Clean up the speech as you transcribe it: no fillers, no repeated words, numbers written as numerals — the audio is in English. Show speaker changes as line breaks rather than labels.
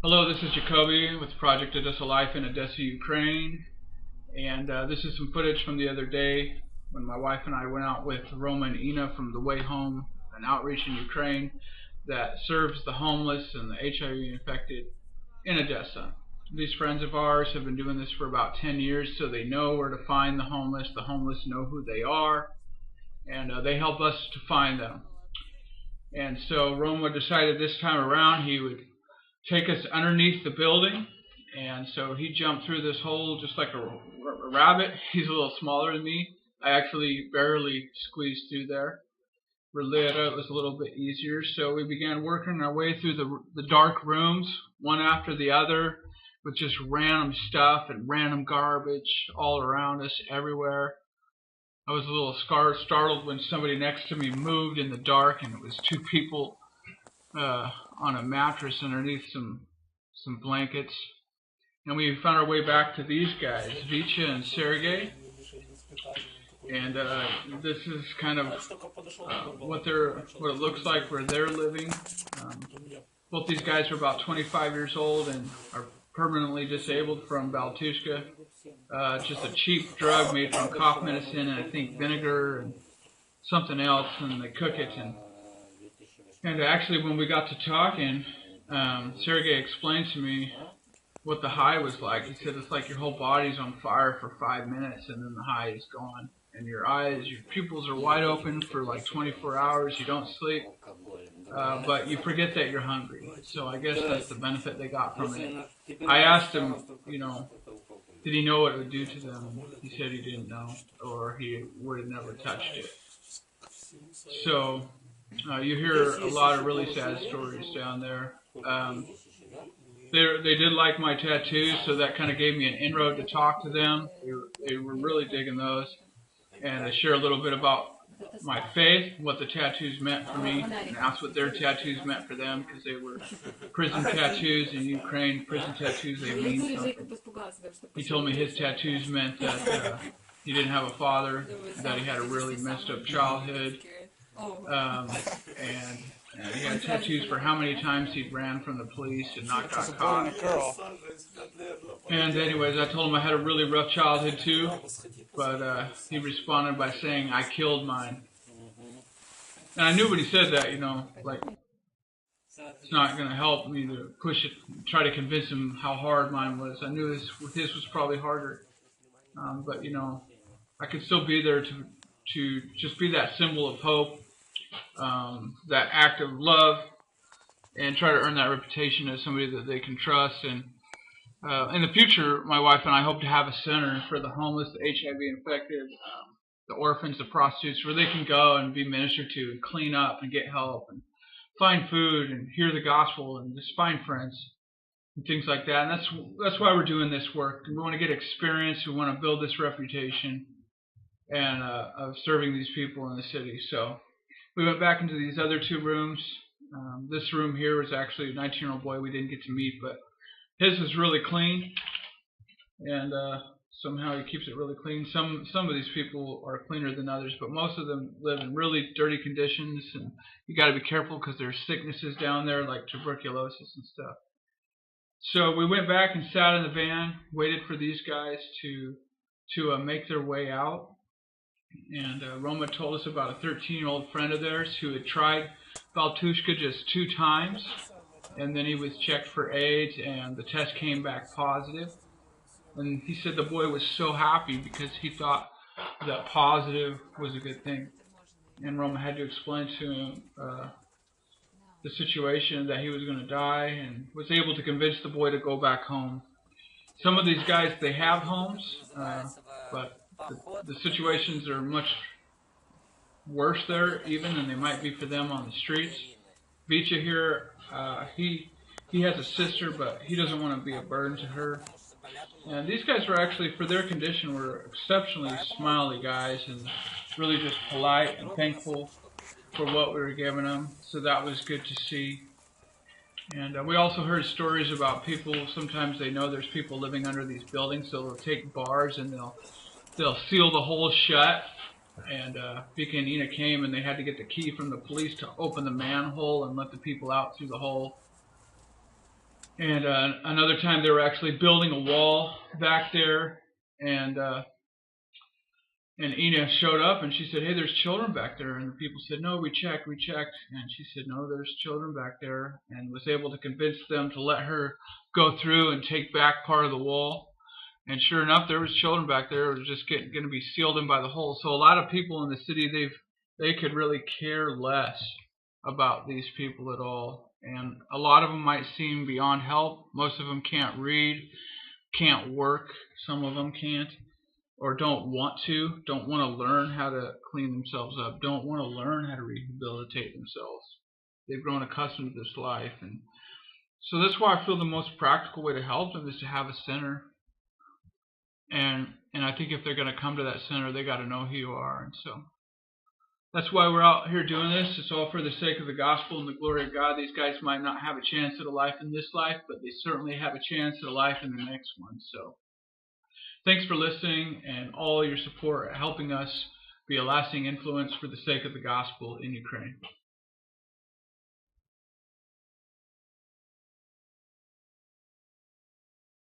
Hello, this is Jacoby with Project Odessa Life in Odessa, Ukraine, and this is some footage from the other day when my wife and I went out with Roma and Ina from the Way Home, an outreach in Ukraine that serves the homeless and the HIV infected in Odessa. These friends of ours have been doing this for about 10 years, so they know where to find the homeless know who they are, and they help us to find them. And so Roma decided this time around he would take us underneath the building, and so he jumped through this hole just like a rabbit. He's a little smaller than me. I actually barely squeezed through there. Relata, it was a little bit easier, so we began working our way through the dark rooms, one after the other, with just random stuff and random garbage all around us, everywhere. I was a little startled when somebody next to me moved in the dark, and it was two people on a mattress underneath some blankets. And we found our way back to these guys, Vicha and Sergey. And this is kind of what it looks like where they're living. Both these guys are about 25 years old and are permanently disabled from Baltushka, just a cheap drug made from cough medicine and I think vinegar and something else, and they cook it. And actually, when we got to talking, Sergey explained to me what the high was like. He said it's like your whole body's on fire for 5 minutes and then the high is gone. And your pupils are wide open for like 24 hours. You don't sleep, but you forget that you're hungry. So I guess that's the benefit they got from it. I asked him, did he know what it would do to them? He said he didn't know, or he would have never touched it. So you hear a lot of really sad stories down there. They did like my tattoos, so that kind of gave me an inroad to talk to them. They were really digging those. And I share a little bit about my faith, what the tattoos meant for me, and asked what their tattoos meant for them, because they were prison tattoos in Ukraine. Prison tattoos, they mean something. He told me his tattoos meant that he didn't have a father, that he had a really messed up childhood, and he had tattoos for how many times he'd ran from the police and not got caught. And anyways, I told him I had a really rough childhood too, but he responded by saying, I killed mine. And I knew when he said that, like, it's not going to help me to push it, try to convince him how hard mine was. I knew his was probably harder. But, I could still be there to just be that symbol of hope, that act of love, and try to earn that reputation as somebody that they can trust. And in the future, my wife and I hope to have a center for the homeless, the HIV infected, the orphans, the prostitutes, where they can go and be ministered to and clean up and get help and find food and hear the gospel and just find friends and things like that. And that's why we're doing this work. We want to get experience. We want to build this reputation and of serving these people in the city. So we went back into these other two rooms. This room here was actually a 19-year-old boy we didn't get to meet, but his is really clean, and somehow he keeps it really clean. Some of these people are cleaner than others, but most of them live in really dirty conditions, and you got to be careful because there's sicknesses down there like tuberculosis and stuff. So we went back and sat in the van, waited for these guys to make their way out. And Roma told us about a 13-year-old friend of theirs who had tried Baltushka just 2 times, and then he was checked for AIDS, and the test came back positive. And he said the boy was so happy because he thought that positive was a good thing. And Roma had to explain to him the situation, that he was going to die, and was able to convince the boy to go back home. Some of these guys, they have homes, but the situations are much worse there even than they might be for them on the streets. Vicha here, he has a sister, but he doesn't want to be a burden to her. And these guys were actually, for their condition, were exceptionally smiley guys and really just polite and thankful for what we were giving them. So that was good to see. And we also heard stories about people, sometimes they know there's people living under these buildings, so they'll take bars and they'll seal the hole shut. And Vika and Ina came and they had to get the key from the police to open the manhole and let the people out through the hole. And another time they were actually building a wall back there, and Ina showed up and she said, "Hey, there's children back there." And the people said, "No, we checked. And she said, "No, there's children back there," and was able to convince them to let her go through and take back part of the wall. And sure enough, there was children back there. It was just going to be sealed in by the hole. So a lot of people in the city, they could really care less about these people at all. And a lot of them might seem beyond help. Most of them can't read, can't work. Some of them can't, or don't want to learn how to clean themselves up, don't want to learn how to rehabilitate themselves. They've grown accustomed to this life. And so that's why I feel the most practical way to help them is to have a center. And I think if they're going to come to that center, they got to know who you are. And so that's why we're out here doing this. It's all for the sake of the gospel and the glory of God. These guys might not have a chance at a life in this life, but they certainly have a chance at a life in the next one. So thanks for listening and all your support helping us be a lasting influence for the sake of the gospel in Ukraine.